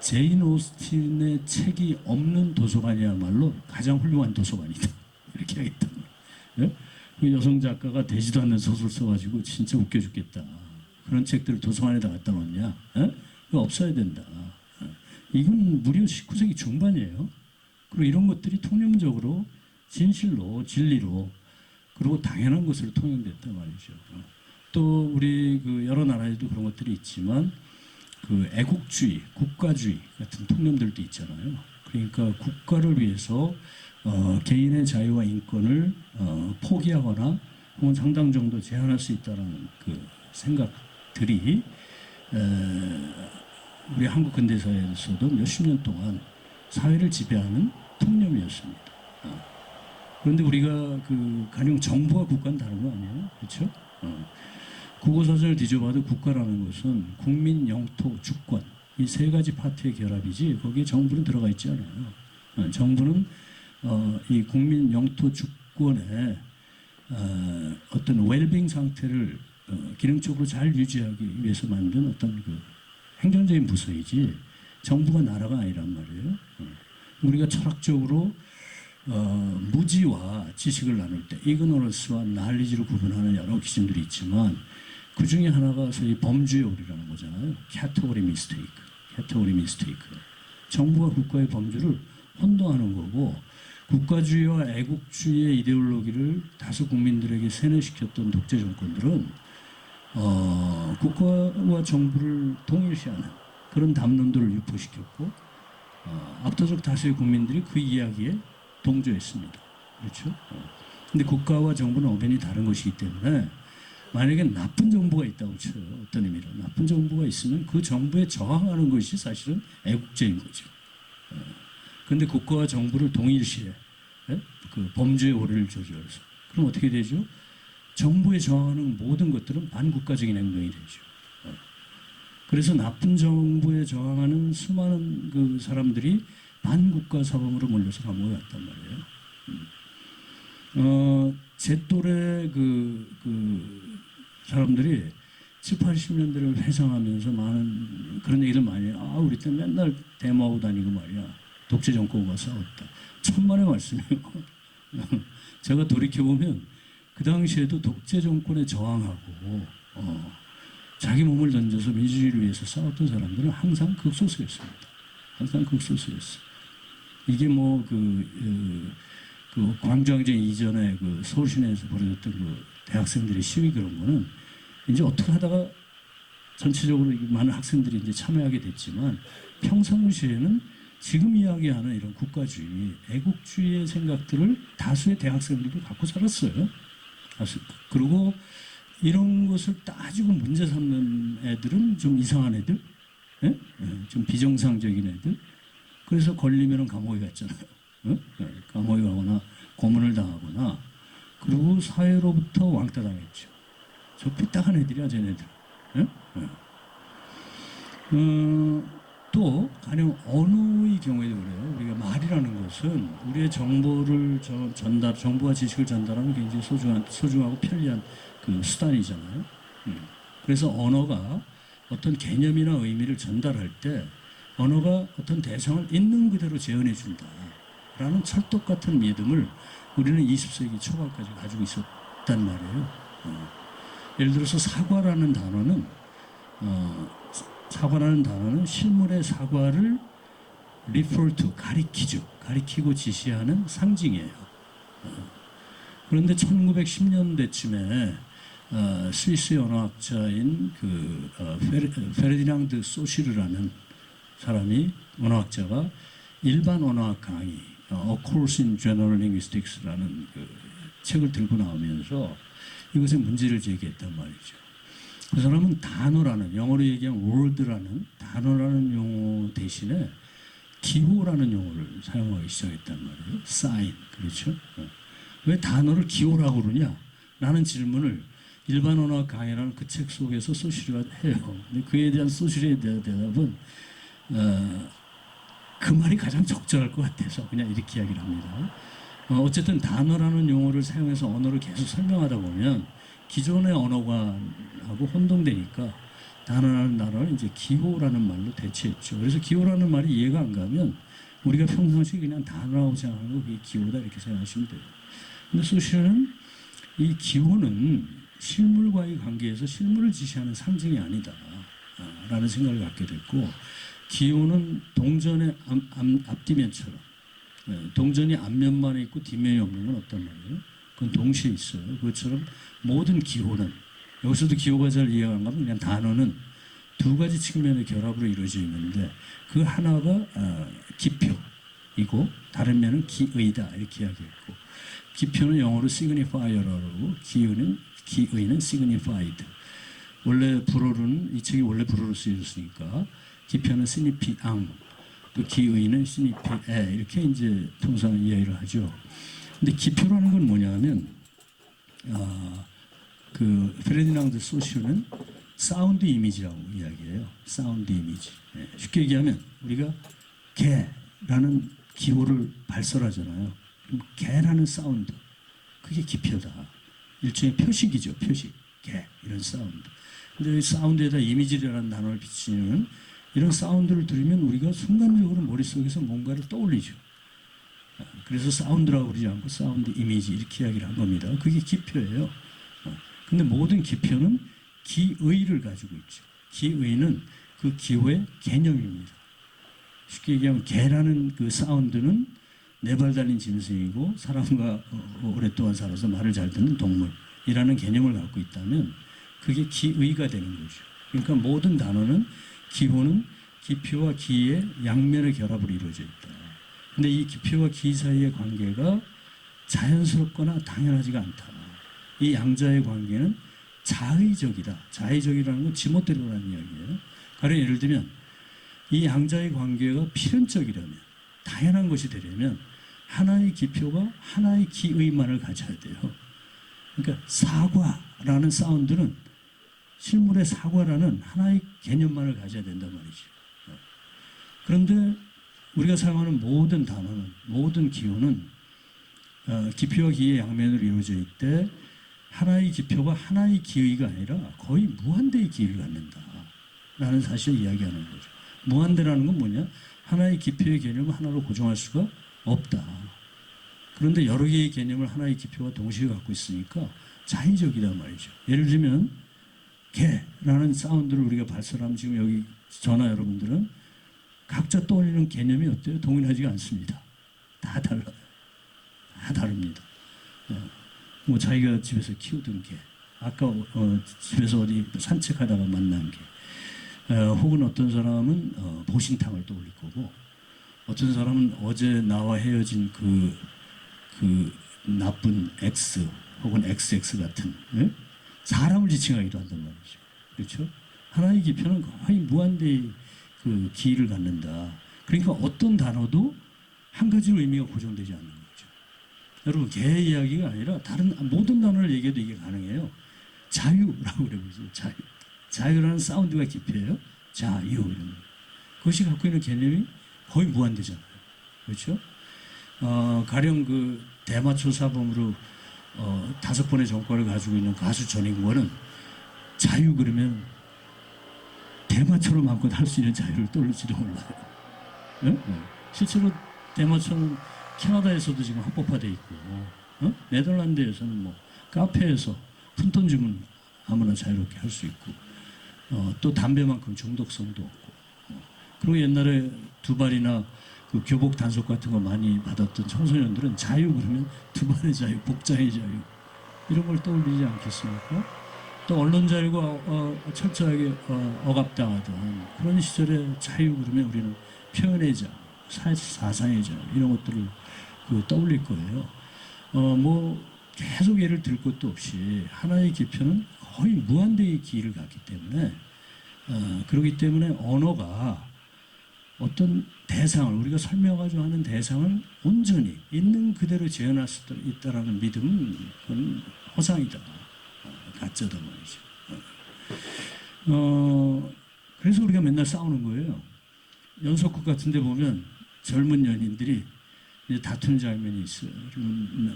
제인 오스틴의 책이 없는 도서관이야말로 가장 훌륭한 도서관이다, 이렇게 하겠다. 그 여성 작가가 되지도 않는 소설 써가지고 진짜 웃겨 죽겠다. 그런 책들을 도서관에다 갖다 놓냐? 그거 없어야 된다. 이건 무려 19세기 중반이에요. 그리고 이런 것들이 통념적으로 진실로, 진리로, 그리고 당연한 것으로 통용됐단 말이죠. 또 우리 여러 나라에도 그런 것들이 있지만, 애국주의, 국가주의 같은 통념들도 있잖아요. 그러니까 국가를 위해서 개인의 자유와 인권을 포기하거나 혹은 상당 정도 제한할 수 있다는 생각들이 우리 한국 근대사에서도 몇십 년 동안 사회를 지배하는 통념이었습니다. 그런데 우리가 가령 정부와 국가는 다른 거 아니에요? 그렇죠? 국어사전을 뒤져봐도 국가라는 것은 국민, 영토, 주권, 이 세 가지 파트의 결합이지 거기에 정부는 들어가 있지 않아요. 정부는 이 국민, 영토, 주권의 어떤 웰빙 상태를 기능적으로 잘 유지하기 위해서 만든 어떤 행정적인 부서이지 정부가 나라가 아니란 말이에요. 우리가 철학적으로 무지와 지식을 나눌 때 이그노런스와 날리지를 구분하는 여러 기준들이 있지만, 그 중에 하나가 소위 범주의 오류라는 거잖아요. 캐테고리 미스테이크. 정부와 국가의 범주를 혼동하는 거고, 국가주의와 애국주의의 이데올로기를 다수 국민들에게 세뇌시켰던 독재 정권들은 국가와 정부를 동일시하는 그런 담론들을 유포시켰고 압도적 다수의 국민들이 그 이야기에 동조했습니다. 그렇죠? 근데 국가와 정부는 엄연히 다른 것이기 때문에 만약에 나쁜 정부가 있다고 쳐요. 어떤 의미로 나쁜 정부가 있으면 그 정부에 저항하는 것이 사실은 애국제인 거죠. 그런데 국가와 정부를 동일시해 그 범죄의 오래를 저질러서 그럼 어떻게 되죠? 정부에 저항하는 모든 것들은 반국가적인 행동이 되죠. 그래서 나쁜 정부에 저항하는 수많은 그 사람들이 반국가 사범으로 몰려서 감옥에 갔단 말이에요. 제 또래 그 사람들이 7, 80년대를 회상하면서 많은 그런 얘기를 많이 해요. 아, 우리 때 맨날 데모하고 다니고 말이야. 독재 정권과 싸웠다. 천만의 말씀이에요. 제가 돌이켜보면 그 당시에도 독재 정권에 저항하고 자기 몸을 던져서 민주주의를 위해서 싸웠던 사람들은 항상 극소수였습니다. 항상 극소수였어요. 이게 뭐 그 광주항쟁 이전에 그 서울 시내에서 벌어졌던 그 대학생들의 시위 그런 거는 이제 어떻게 하다가 전체적으로 많은 학생들이 이제 참여하게 됐지만 평상시에는 지금 이야기하는 이런 국가주의, 애국주의의 생각들을 다수의 대학생들이 갖고 살았어요. 그리고 이런 것을 따지고 문제 삼는 애들은 좀 이상한 애들, 예? 좀 비정상적인 애들. 그래서 걸리면 감옥에 갔잖아요. 감옥에 가거나 고문을 당하거나 그리고 사회로부터 왕따당했죠. 저 삐딱한 애들이야, 쟤네들. 또 가령 언어의 경우에도 그래요. 우리가 말이라는 것은 우리의 정보를 정보와 지식을 전달하는 굉장히 소중하고 편리한 그 수단이잖아요. 그래서 언어가 어떤 개념이나 의미를 전달할 때 언어가 어떤 대상을 있는 그대로 재현해 준다라는 찰떡 같은 믿음을 우리는 20세기 초반까지 가지고 있었단 말이에요. 예를 들어서 사과라는 단어는 실물의 사과를 refer to, 가리키죠. 가리키고 지시하는 상징이에요. 그런데 1910년대쯤에 스위스 언어학자인 페르디낭드 소시르라는 사람이 언어학자가 일반 언어학 강의 A Course in General Linguistics라는 그 책을 들고 나오면서 이것에 문제를 제기했단 말이죠. 그 사람은 단어라는, 영어로 얘기하면 word라는 단어라는 용어 대신에 기호라는 용어를 사용하기 시작했단 말이에요. sign, 그렇죠? 왜 단어를 기호라고 그러냐? 라는 질문을 일반 언어학 강의라는 그 책 속에서 소시르가 해요. 근데 그에 대한 소시르에 대한 대답은 그 말이 가장 적절할 것 같아서 그냥 이렇게 이야기를 합니다. 어쨌든 단어라는 용어를 사용해서 언어를 계속 설명하다 보면 기존의 언어관하고 혼동되니까 단어라는 단어를 이제 기호라는 말로 대체했죠. 그래서 기호라는 말이 이해가 안 가면 우리가 평상시에 그냥 단어라고 생각하는 거 그게 기호다 이렇게 생각하시면 돼요. 근데 소시르는 이 기호는 실물과의 관계에서 실물을 지시하는 상징이 아니다 라는 생각을 갖게 됐고 기호는 동전의 앞뒤면처럼 동전이 앞면만 있고 뒷면이 없는 건 없단 말이에요. 그건 동시에 있어요. 그것처럼 모든 기호는 여기서도 기호가 잘 이해가 안 가면 그냥 단어는 두 가지 측면의 결합으로 이루어져 있는데 그 하나가 기표이고 다른 면은 기의다 이렇게 이야기했고 기표는 영어로 signifier라고 하고 기의는 signified. 원래 불어로는 이 책이 원래 불어로 쓰여졌으니까 기표는 signifiang 또 기의는 signifi에 이렇게 이제 통상 이야기를 하죠. 근데 기표라는 건 뭐냐면 그 페르디낭드 소시르는 사운드 이미지라고 이야기해요. 사운드 이미지. 쉽게 얘기하면 우리가 개라는 기호를 발설하잖아요. 그럼 개라는 사운드 그게 기표다. 일종의 표식이죠. 표식. 개 이런 사운드. 근데 이 사운드에다 이미지라는 단어를 비치는 이런 사운드를 들으면 우리가 순간적으로 머릿속에서 뭔가를 떠올리죠. 그래서 사운드라고 그러지 않고 사운드 이미지 이렇게 이야기를 한 겁니다. 그게 기표예요. 근데 모든 기표는 기의를 가지고 있죠. 기의는 그 기호의 개념입니다. 쉽게 얘기하면 개라는 그 사운드는 네 발 달린 짐승이고 사람과 오랫동안 살아서 말을 잘 듣는 동물이라는 개념을 갖고 있다면 그게 기의가 되는 거죠. 그러니까 모든 단어는 기호는 기표와 기의 양면의 결합으로 이루어져 있다. 근데 이 기표와 기 사이의 관계가 자연스럽거나 당연하지가 않다. 이 양자의 관계는 자의적이다. 자의적이라는 건 지멋대로라는 이야기예요. 가령 예를 들면 이 양자의 관계가 필연적이라면, 당연한 것이 되려면 하나의 기표가 하나의 기의만을 가져야 돼요. 그러니까 사과라는 사운드는 실물의 사과라는 하나의 개념만을 가져야 된단 말이죠. 그런데 우리가 사용하는 모든 단어는, 모든 기호는 기표와 기의 양면으로 이루어져 있대 하나의 기표가 하나의 기의가 아니라 거의 무한대의 기의를 갖는다 라는 사실을 이야기하는 거죠. 무한대라는 건 뭐냐? 하나의 기표의 개념을 하나로 고정할 수가 없다. 그런데 여러 개의 개념을 하나의 기표가 동시에 갖고 있으니까 자의적이다 말이죠. 예를 들면 개라는 사운드를 우리가 발설하면 지금 여기 전화 여러분들은 각자 떠올리는 개념이 어때요? 동일하지가 않습니다. 다 달라요. 다 다릅니다. 뭐 자기가 집에서 키우던 개, 아까 집에서 어디 산책하다가 만난 개, 혹은 어떤 사람은 보신탕을 떠올릴 거고, 어떤 사람은 어제 나와 헤어진 그 나쁜 X 혹은 XX 같은 사람을 지칭하기도 한단 말이죠. 그렇죠? 하나의 기표는 거의 무한대의 그 기의를 갖는다. 그러니까 어떤 단어도 한 가지 의미가 고정되지 않는 거죠. 여러분, 개 이야기가 아니라 다른 모든 단어를 얘기해도 이게 가능해요. 자유라고 그래보세요. 자유. 자유라는 사운드가 기표예요. 자유 이런 거. 그것이 갖고 있는 개념이 거의 무한대잖아요. 그렇죠? 가령 그 대마초 사범으로 5번의 정권을 가지고 있는 가수 전인권은 자유 그러면 대마초로 마음껏 할 수 있는 자유를 떠올릴지도 몰라요. 네? 실제로 대마초는 캐나다에서도 지금 합법화되어 있고, 네덜란드에서는 뭐 카페에서 푼돈 주면 아무나 자유롭게 할 수 있고, 또 담배만큼 중독성도 없고, 그리고 옛날에 두발이나 그 교복 단속 같은 거 많이 받았던 청소년들은 자유 그러면 두발의 자유, 복장의 자유 이런 걸 떠올리지 않겠습니까? 또 언론 자유가 철저하게 억압당하던 그런 시절에 자유 그러면 우리는 표현의 자유, 사상의 자유 이런 것들을 떠올릴 거예요. 뭐 계속 예를 들 것도 없이 하나의 기표는 거의 무한대의 기의를 갖기 때문에 그렇기 때문에 언어가 어떤 대상을 우리가 설명하고자 하는 대상을 온전히 있는 그대로 재현할 수 있다라는 믿음은 그건 허상이다, 가짜다 말이죠. 그래서 우리가 맨날 싸우는 거예요. 연속극 같은데 보면 젊은 연인들이 이제 다투는 장면이 있어요.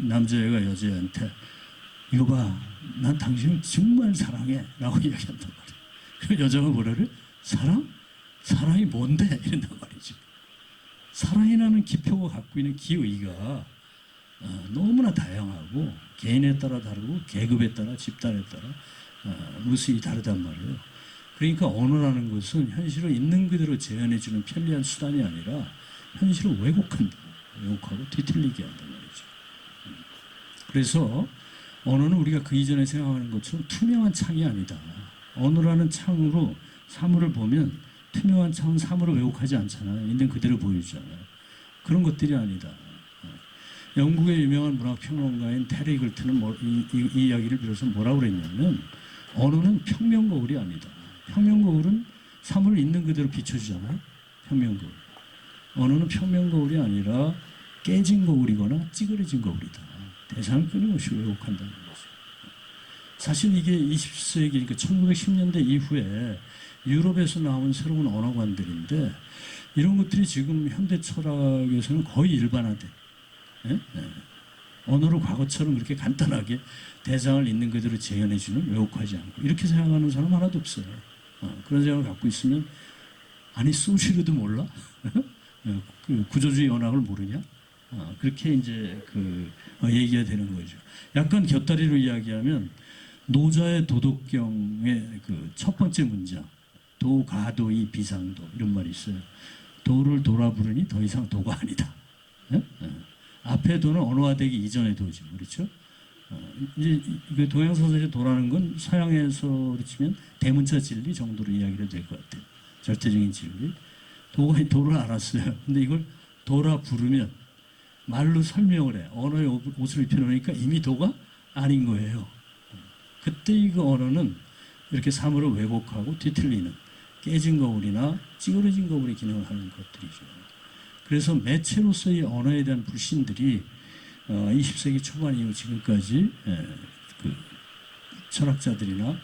남자애가 여자애한테 이거 봐, 난 당신을 정말 사랑해라고 이야기한단 말이에요. 그 여자가 뭐라 그래? 사랑? 사랑이 뭔데? 이런단 말이죠. 사랑이라는 기표가 갖고 있는 기의가 너무나 다양하고 개인에 따라 다르고 계급에 따라 집단에 따라 모습이 다르단 말이에요. 그러니까 언어라는 것은 현실을 있는 그대로 재현해주는 편리한 수단이 아니라 현실을 왜곡한다. 왜곡하고 뒤틀리게 한단 말이죠. 그래서 언어는 우리가 그 이전에 생각하는 것처럼 투명한 창이 아니다. 언어라는 창으로 사물을 보면 투명한 창은 사물을 왜곡하지 않잖아요. 있는 그대로 보여주잖아요. 그런 것들이 아니다. 영국의 유명한 문학평론가인 테리 이글튼은 이 이야기를 빌어서 뭐라고 그랬냐면 언어는 평면거울이 아니다. 평면거울은 사물을 있는 그대로 비춰주잖아요. 평면거울. 언어는 평면거울이 아니라 깨진 거울이거나 찌그러진 거울이다. 대상을 끊임없이 왜곡한다는 거죠. 사실 이게 20세기, 그러니까 1910년대 이후에 유럽에서 나온 새로운 언어관들인데 이런 것들이 지금 현대 철학에서는 거의 일반화돼. 언어를 과거처럼 그렇게 간단하게 대상을 있는 그대로 재현해주는 왜곡하지 않고 이렇게 생각하는 사람 하나도 없어요. 그런 생각을 갖고 있으면 아니 소시르도 몰라? 그 구조주의 언학을 모르냐? 그렇게 이제 얘기가 되는 거죠. 약간 곁다리로 이야기하면 노자의 도덕경의 그 첫 번째 문장 도가도이 비상도 이런 말이 있어요. 도를 돌아 부르니 더 이상 도가 아니다. 앞에 도는 언어화되기 이전의 도죠. 그렇죠? 이제 그 동양 소설이 도라는 건 서양에서 치면 대문자 진리 정도로 이야기를 될 것 같아요. 절대적인 진리. 도가 도를 알았어요. 근데 이걸 도라 부르면 말로 설명을 해. 언어의 옷을 입혀놓으니까 이미 도가 아닌 거예요. 그때 이 언어는 이렇게 사물을 왜곡하고 뒤틀리는 깨진 거울이나 찌그러진 거울의 기능을 하는 것들이죠. 그래서 매체로서의 언어에 대한 불신들이 20세기 초반 이후 지금까지 그 철학자들이나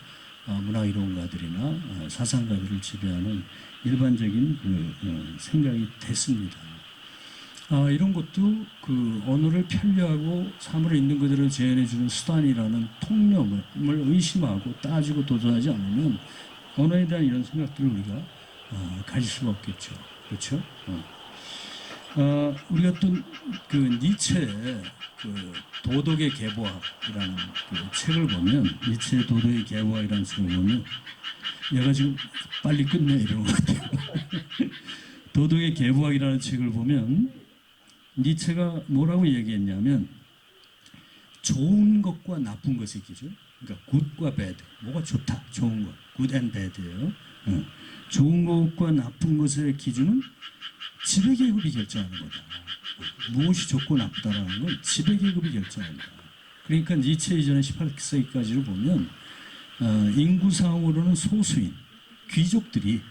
문화이론가들이나 사상가들을 지배하는 일반적인 그 생각이 됐습니다. 이런 것도 그 언어를 편리하고 사물을 있는 그대로 재현해주는 수단이라는 통념을 의심하고 따지고 도전하지 않으면 언어에 대한 이런 생각들을 우리가 가질 수가 없겠죠. 그렇죠? 우리가 또 그 니체의 그 도덕의 계보학이라는 그 책을 보면, 니체의 도덕의 계보학이라는 책을 보면, 얘가 지금 빨리 끝내 이러는 것 같아요. 도덕의 계보학이라는 책을 보면 니체가 뭐라고 얘기했냐면, 좋은 것과 나쁜 것의 기준, 그러니까 굿과 배드, 뭐가 좋다, 좋은 것, 굿 앤 배드예요. 좋은 것과 나쁜 것의 기준은 지배계급이 결정하는 거다. 무엇이 좋고 나쁘다라는 건 지배계급이 결정합니다. 그러니까 니체 이전의 18세기까지를 보면 인구상으로는 소수인 귀족들이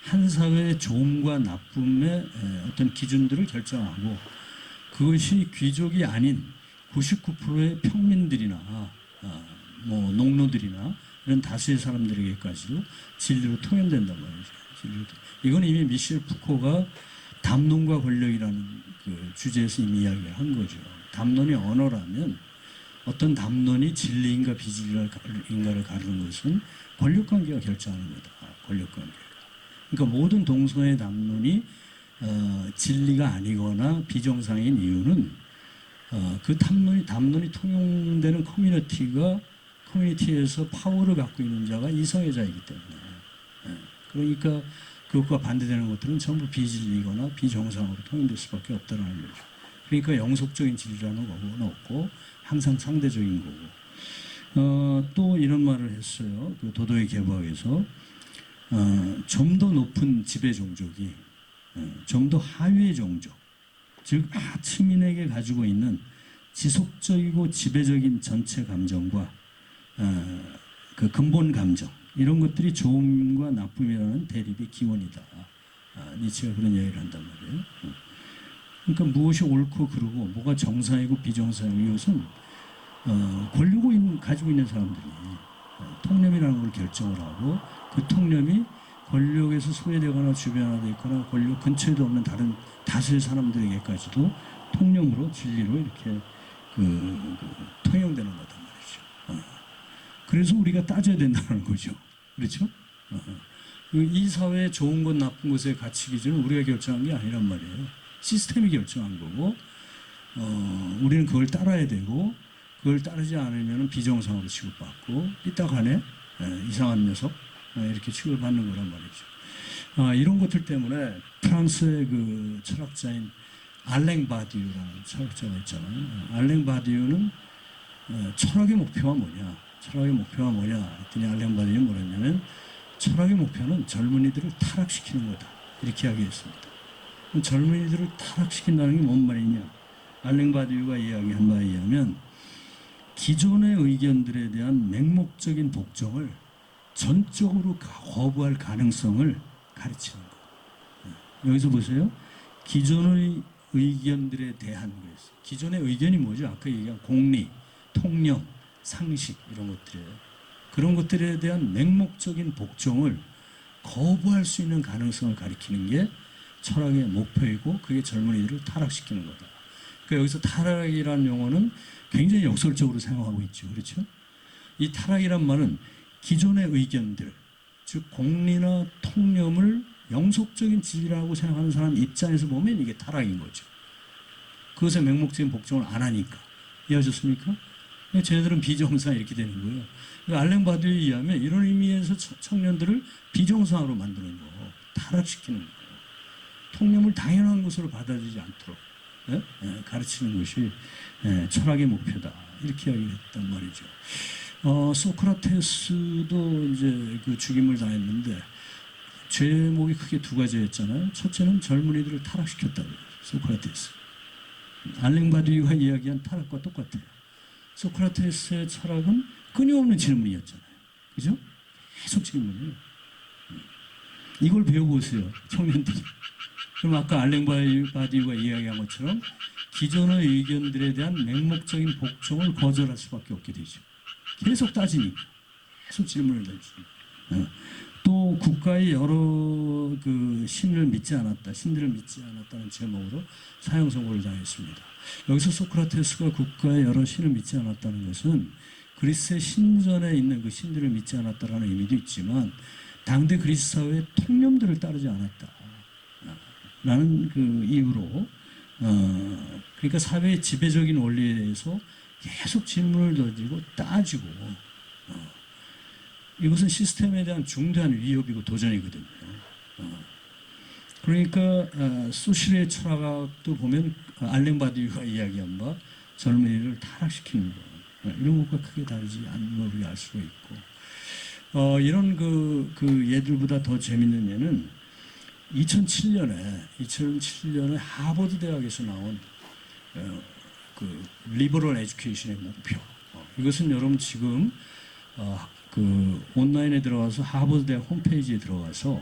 한 사회의 좋음과 나쁨의 어떤 기준들을 결정하고, 그것이 귀족이 아닌 99%의 평민들이나 뭐 농노들이나 이런 다수의 사람들에게까지도 진리로 통용된단 말이죠. 이건 이미 미셸 푸코가 담론과 권력이라는 그 주제에서 이미 이야기를 한 거죠. 담론이 언어라면 어떤 담론이 진리인가 비진리인가를 가르는 것은 권력관계가 결정하는 거다. 권력관계. 그러니까 모든 동서의 담론이 진리가 아니거나 비정상인 이유는 그 담론이 통용되는 커뮤니티에서 파워를 갖고 있는 자가 이성애자이기 때문에. 그러니까 그것과 반대되는 것들은 전부 비진리거나 비정상으로 통용될 수밖에 없다는 거죠. 그러니까 영속적인 진리라는 거는 없고 항상 상대적인 거고. 또 이런 말을 했어요. 그 도덕의 계보학에서 좀 더 높은 지배 종족이 좀 더 하위의 종족, 즉 하층민에게 가지고 있는 지속적이고 지배적인 전체 감정과 그 근본 감정, 이런 것들이 좋음과 나쁨이라는 대립의 기원이다. 니체가 그런 이야기를 한단 말이에요. 그러니까 무엇이 옳고 그르고 뭐가 정상이고 비정상이고, 이것은 권력을 가지고 있는 사람들이 통념이라는 걸 결정을 하고, 그 통념이 권력에서 소외되거나 주변화되어 있거나 권력 근처에도 없는 다른 다수의 사람들에게까지도 통념으로 진리로 이렇게 통용되는 거단 말이죠. 그래서 우리가 따져야 된다는 거죠. 그렇죠? 이 사회의 좋은 것 나쁜 것의 가치 기준은 우리가 결정한 게 아니란 말이에요. 시스템이 결정한 거고, 우리는 그걸 따라야 되고, 그걸 따르지 않으면 비정상으로 취급받고 삐딱하네, 이상한 녀석, 이렇게 취급받는 거란 말이죠. 이런 것들 때문에 프랑스의 그 철학자인 알랭 바디유라는 철학자가 있잖아요. 알랭 바디유는 철학의 목표가 뭐냐? 철학의 목표가 뭐냐? 했더니 알랭 바디유는 뭐랬냐면, 철학의 목표는 젊은이들을 타락시키는 거다. 이렇게 이야기했습니다. 젊은이들을 타락시킨다는 게 뭔 말이냐? 알랭 바디유가 이야기한 바에 의하면 기존의 의견들에 대한 맹목적인 복종을 전적으로 거부할 가능성을 가르치는 것. 여기서 보세요. 기존의 의견들에 대한 거였어요. 기존의 의견이 뭐죠? 아까 얘기한 공리, 통념, 상식, 이런 것들이에요. 그런 것들에 대한 맹목적인 복종을 거부할 수 있는 가능성을 가리키는 게 철학의 목표이고, 그게 젊은이들을 타락시키는 거다. 그러니까 여기서 타락이라는 용어는 굉장히 역설적으로 사용하고 있죠. 그렇죠? 이 타락이란 말은 기존의 의견들, 즉 공리나 통념을 영속적인 진리라고 생각하는 사람 입장에서 보면 이게 타락인 거죠. 그것에 맹목적인 복종을 안 하니까. 이해하셨습니까? 쟤네들은 비정상 이렇게 되는 거예요. 그러니까 알랭 바디유에 의하면 이런 의미에서 청년들을 비정상으로 만드는 거, 타락시키는 거예요. 통념을 당연한 것으로 받아들이지 않도록 가르치는 것이 철학의 목표다. 이렇게 이야기를 했단 말이죠. 소크라테스도 이제 그 죽임을 당했는데 죄목이 크게 두 가지였잖아요. 첫째는 젊은이들을 타락시켰다고요. 소크라테스. 알랭바디유가 이야기한 타락과 똑같아요. 소크라테스의 철학은 끊임없는 질문이었잖아요. 그죠? 계속 질문이에요. 이걸 배워보세요. 청년들이. 그럼 아까 알랭바디유가 이야기한 것처럼 기존의 의견들에 대한 맹목적인 복종을 거절할 수밖에 없게 되죠. 계속 따지니까. 계속 질문을 던지니까. 또 국가의 여러 그 신들을 믿지 않았다는 제목으로 사형 선고를 당했습니다. 여기서 소크라테스가 국가의 여러 신을 믿지 않았다는 것은 그리스의 신전에 있는 그 신들을 믿지 않았다라는 의미도 있지만 당대 그리스 사회의 통념들을 따르지 않았다라는 그 이유로 그러니까 사회의 지배적인 원리에 대해서 계속 질문을 던지고 따지고 이것은 시스템에 대한 중대한 위협이고 도전이거든요. 그러니까 소실의 철학도 보면 알랭바디유가 이야기한 바 젊은이를 타락시키는 것 이런 것과 크게 다르지 않는 걸 우리가 알 수가 있고 이런 그 예들보다 더 재밌는 예는 2007년에 하버드 대학에서 나온 그 리버럴 에듀케이션의 목표. 이것은 여러분 지금 그 온라인에 들어가서 하버드 대학 홈페이지에 들어가서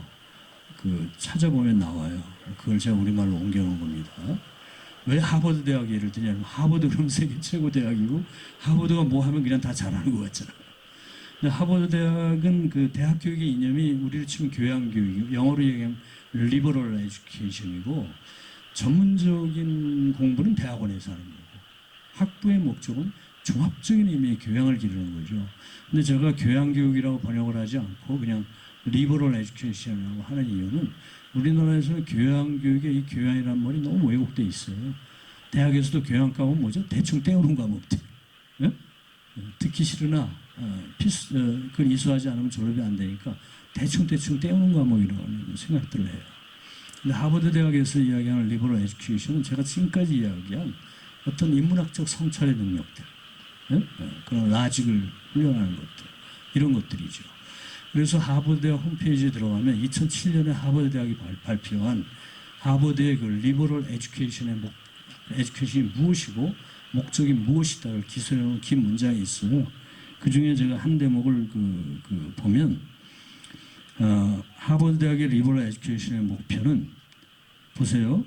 그 찾아보면 나와요. 그걸 제가 우리말로 옮겨놓은 겁니다. 왜 하버드 대학 예를 드냐면 하버드 그럼 세계 최고 대학이고 하버드가 뭐 하면 그냥 다 잘하는 것 같잖아. 근데 하버드 대학은 그 대학 교육의 이념이 우리로 치면 교양 교육이고 영어로 얘기하면 리버럴 에듀케이션이고 전문적인 공부는 대학원에서 하는 거고 학부의 목적은 종합적인 의미의 교양을 기르는 거죠. 근데 제가 교양교육이라고 번역을 하지 않고 그냥 리버럴 에듀케이션이라고 하는 이유는 우리나라에서는 교양교육에 이 교양이라는 말이 너무 왜곡돼 있어요. 대학에서도 교양 과목은 뭐죠? 대충 때우는 과목들. 예? 듣기 싫으나 그걸 이수하지 않으면 졸업이 안 되니까 대충 때우는 과목이라고 생각들을 해요. 근데 하버드 대학에서 이야기하는 리버럴 에듀케이션은 제가 지금까지 이야기한 어떤 인문학적 성찰의 능력들 그런 라직을 훈련하는 것들 이런 것들이죠. 그래서 하버드 대학 홈페이지에 들어가면 2007년에 하버드 대학이 발표한 하버드의 그 리버럴 에듀케이션이 무엇이고 목적이 무엇이다를 기술해 놓은 긴 문장이 있어요. 그 중에 제가 한 대목을 보면 하버드 대학의 리버럴 에듀케이션의 목표는 보세요.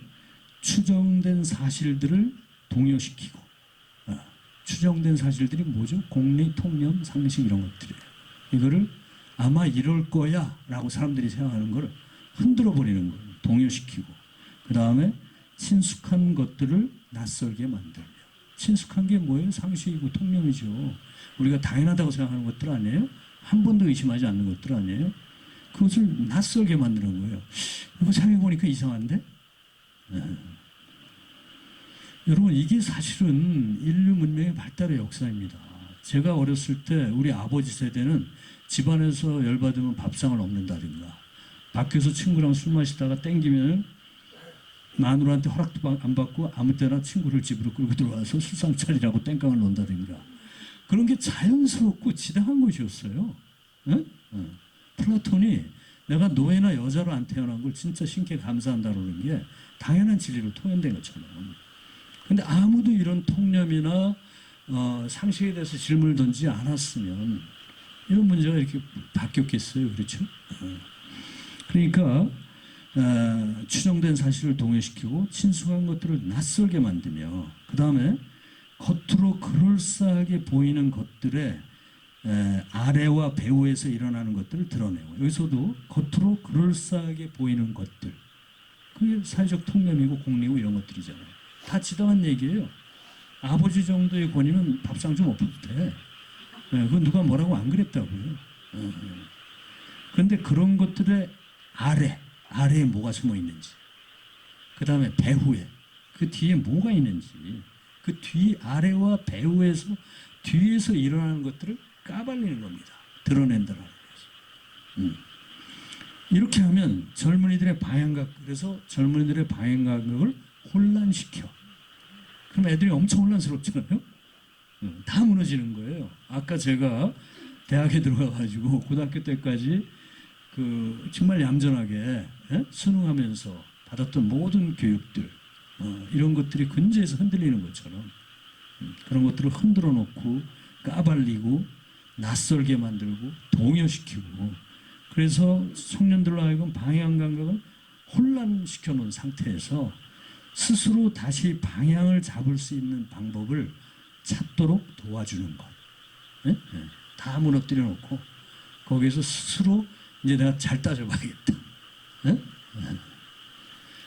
추정된 사실들을 동요시키고 추정된 사실들이 뭐죠? 공리, 통념, 상식 이런 것들이에요. 이거를 아마 이럴 거야 라고 사람들이 생각하는 걸 흔들어 버리는 거예요. 동요시키고 그 다음에 친숙한 것들을 낯설게 만들며 친숙한 게 뭐예요? 상식이고 통념이죠. 우리가 당연하다고 생각하는 것들 아니에요? 한 번도 의심하지 않는 것들 아니에요? 그것을 낯설게 만드는 거예요. 이거 생각해보니까 이상한데? 여러분 이게 사실은 인류 문명의 발달의 역사입니다. 제가 어렸을 때 우리 아버지 세대는 집안에서 열받으면 밥상을 엎는다든가 밖에서 친구랑 술 마시다가 땡기면 마누라한테 허락도 안 받고 아무 때나 친구를 집으로 끌고 들어와서 술상 차리라고 땡깡을 놓는다든가 그런 게 자연스럽고 지당한 것이었어요. 플라톤이 내가 노예나 여자로 안 태어난 걸 진짜 신께 감사한다는 게 당연한 진리로 통연된 것처럼. 근데 아무도 이런 통념이나 상식에 대해서 질문을 던지지 않았으면 이런 문제가 이렇게 바뀌었겠어요. 그렇죠? 그러니까 추정된 사실을 동요시키고 친숙한 것들을 낯설게 만들며 그 다음에 겉으로 그럴싸하게 보이는 것들의 아래와 배후에서 일어나는 것들을 드러내고 여기서도 겉으로 그럴싸하게 보이는 것들 그게 사회적 통념이고 공리고 이런 것들이잖아요. 다 지당한 얘기예요. 아버지 정도의 권위는 밥상 좀 엎어도 돼. 그건 누가 뭐라고 안 그랬다고요. 그런데 그런 것들의 아래에 뭐가 숨어 있는지 그 다음에 배후에 그 뒤에 뭐가 있는지 그 뒤 아래와 배후에서 뒤에서 일어나는 것들을 까발리는 겁니다. 드러낸다는 거죠. 이렇게 하면 젊은이들의 방향각 그래서 젊은이들의 방향각을 혼란시켜 그럼 애들이 엄청 혼란스럽잖아요. 다 무너지는 거예요. 아까 제가 대학에 들어가가지고 고등학교 때까지 그 정말 얌전하게 순응하면서 받았던 모든 교육들 이런 것들이 근저에서 흔들리는 것처럼 그런 것들을 흔들어 놓고 까발리고 낯설게 만들고 동요시키고 그래서 청년들로 하여금 방향 감각을 혼란시켜 놓은 상태에서 스스로 다시 방향을 잡을 수 있는 방법을 찾도록 도와주는 것. 네? 네. 다 무너뜨려 놓고 거기에서 스스로 이제 내가 잘 따져봐야겠다. 네? 네.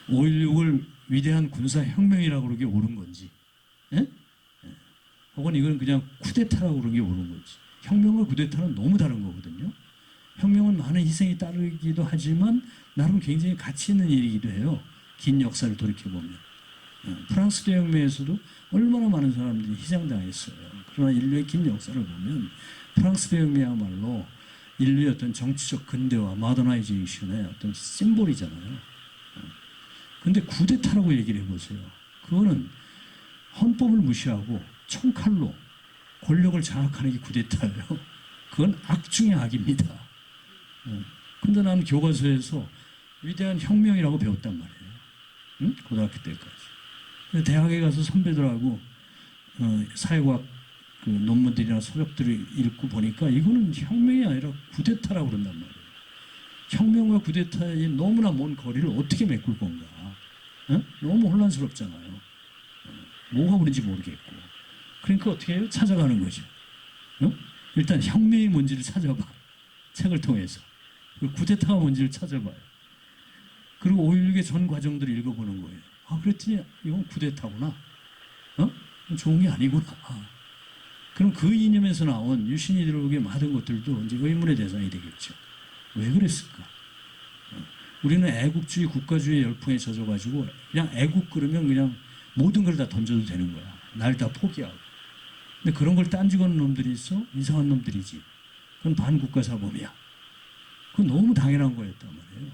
5.16을 위대한 군사혁명이라고 그러는 게 옳은 건지 네? 네. 혹은 이건 그냥 쿠데타라고 그러는 게 옳은 건지 혁명과 쿠데타는 너무 다른 거거든요. 혁명은 많은 희생이 따르기도 하지만 나름 굉장히 가치 있는 일이기도 해요. 긴 역사를 돌이켜보면. 프랑스 대혁명에서도 얼마나 많은 사람들이 희생당했어요. 그러나 인류의 긴 역사를 보면 프랑스 대혁명이야말로 인류의 어떤 정치적 근대화, 모더나이제이션의 어떤 심볼이잖아요. 근데 쿠데타라고 얘기를 해보세요. 그거는 헌법을 무시하고 총칼로 권력을 장악하는 게 쿠데타예요. 그건 악 중의 악입니다. 근데 나는 교과서에서 위대한 혁명이라고 배웠단 말이에요. 응? 고등학교 때까지. 근데 대학에 가서 선배들하고 사회과학 그 논문들이나 서적들을 읽고 보니까 이거는 혁명이 아니라 쿠데타라고 그런단 말이에요. 혁명과 쿠데타의 너무나 먼 거리를 어떻게 메꿀 건가. 너무 혼란스럽잖아요. 뭐가 그런지 모르겠고. 그러니까 어떻게 해요? 찾아가는 거죠. 일단 혁명이 뭔지를 찾아봐. 책을 통해서. 쿠데타가 뭔지를 찾아봐요. 그리고 5.16의 전 과정들을 읽어보는 거예요. 아, 그랬더니 이건 쿠데타구나. 좋은 게 아니구나. 그럼 그 이념에서 나온 유신이들에게 많은 것들도 이제 의문의 대상이 되겠죠. 왜 그랬을까? 우리는 애국주의, 국가주의 열풍에 젖어가지고 그냥 애국 그러면 그냥 모든 걸 다 던져도 되는 거야. 날 다 포기하고. 근데 그런 걸 딴지거는 놈들이 있어? 이상한 놈들이지. 그건 반국가 사범이야. 그건 너무 당연한 거였단 말이에요.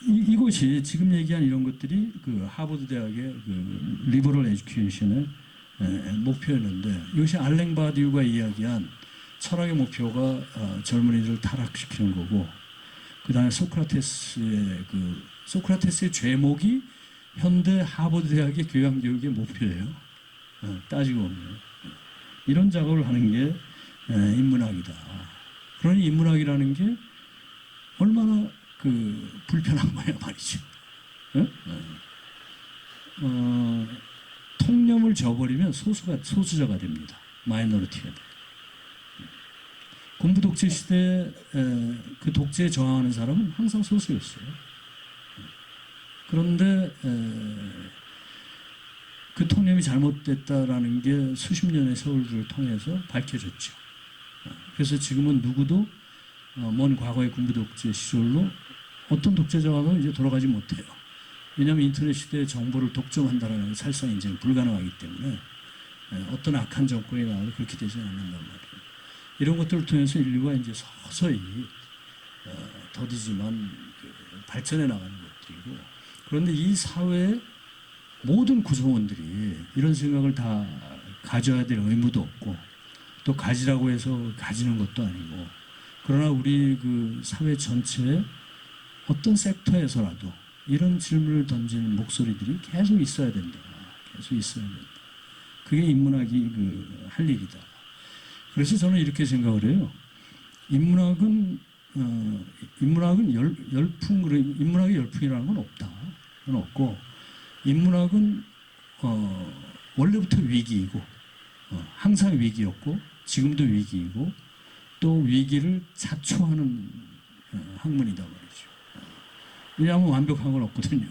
이것이 지금 얘기한 이런 것들이 그 하버드 대학의 그 리버럴 에듀케이션의 목표였는데 이것이 알랭 바디우가 이야기한 철학의 목표가 젊은이들을 타락시키는 거고 그 다음에 소크라테스의 죄목이 현대 하버드 대학의 교양교육의 목표예요. 따지고 보면 이런 작업을 하는 게 인문학이다. 그러니 인문학이라는 게 얼마나 그 불편한 거야 말이죠. 통념을 저버리면 소수자가 됩니다. 마이너리티가 돼. 군부 독재 시대에 그 독재에 저항하는 사람은 항상 소수였어요. 그런데 그 통념이 잘못됐다라는 게 수십 년의 세월을 통해서 밝혀졌죠. 그래서 지금은 누구도 먼 과거의 군부 독재 시절로 어떤 독재자와도 이제 돌아가지 못해요. 왜냐하면 인터넷 시대에 정보를 독점한다는 게 사실상 이제 불가능하기 때문에 어떤 악한 정권이 나와도 그렇게 되지 않는단 말이에요. 이런 것들을 통해서 인류가 이제 서서히 더디지만 발전해 나가는 것들이고 그런데 이 사회의 모든 구성원들이 이런 생각을 다 가져야 될 의무도 없고 또 가지라고 해서 가지는 것도 아니고 그러나 우리 그 사회 전체에 어떤 섹터에서라도 이런 질문을 던지는 목소리들이 계속 있어야 된다. 계속 있어야 된다. 그게 인문학이 할 일이다. 그래서 저는 이렇게 생각을 해요. 인문학은 인문학의 열풍이라는 건 없다. 그건 없고 인문학은 원래부터 위기이고 항상 위기였고 지금도 위기이고 또 위기를 자초하는 학문이다 말이죠. 왜냐하면 완벽한 건 없거든요.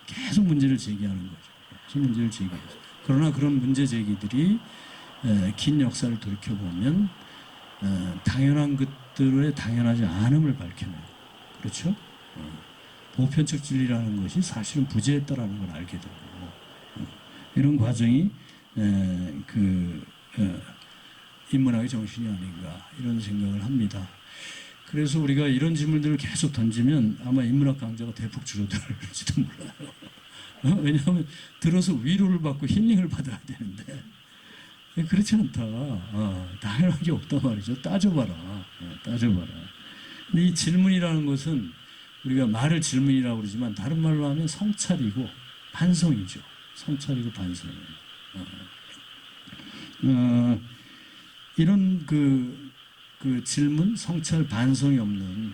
계속 문제를 제기하는 거죠. 계속 문제를 제기해서. 그러나 그런 문제 제기들이 긴 역사를 돌이켜보면 당연한 것들의 당연하지 않음을 밝혀내요. 그렇죠? 보편적 진리라는 것이 사실은 부재했다라는 걸 알게 되고 이런 과정이 인문학의 정신이 아닌가 이런 생각을 합니다. 그래서 우리가 이런 질문들을 계속 던지면 아마 인문학 강좌가 대폭 줄어들지도 몰라요. 왜냐하면 들어서 위로를 받고 힐링을 받아야 되는데 그렇지 않다. 당연한 게 없단 말이죠. 따져봐라. 따져봐라. 근데 이 질문이라는 것은 우리가 말을 질문이라고 그러지만 다른 말로 하면 성찰이고 반성이죠. 성찰이고 반성이에요. 이런 그 질문, 성찰, 반성이 없는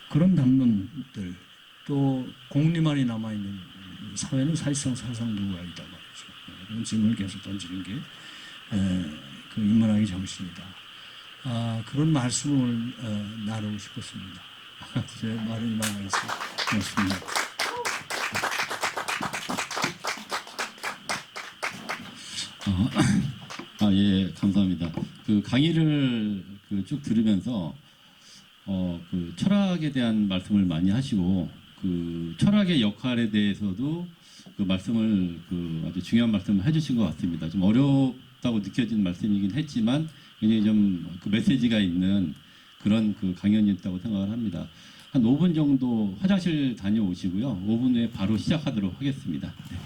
그런 담론들 또 공리만이 남아있는 사회는 사실상 사상노가이다 말이죠. 그런 질문을 계속 던지는 게 그 인문학의 정신이다. 그런 말씀을 오늘 나누고 싶었습니다. 제 말은 이만하겠습니다. 고맙습니다. 예, 감사합니다. 그 강의를 쭉 들으면서 그 철학에 대한 말씀을 많이 하시고 그 철학의 역할에 대해서도 그 말씀을 아주 중요한 말씀을 해주신 것 같습니다. 좀 어렵다고 느껴진 말씀이긴 했지만 굉장히 좀 그 메시지가 있는 그런 그 강연이었다고 생각을 합니다. 한 5분 정도 화장실 다녀오시고요. 5분 후에 바로 시작하도록 하겠습니다. 네.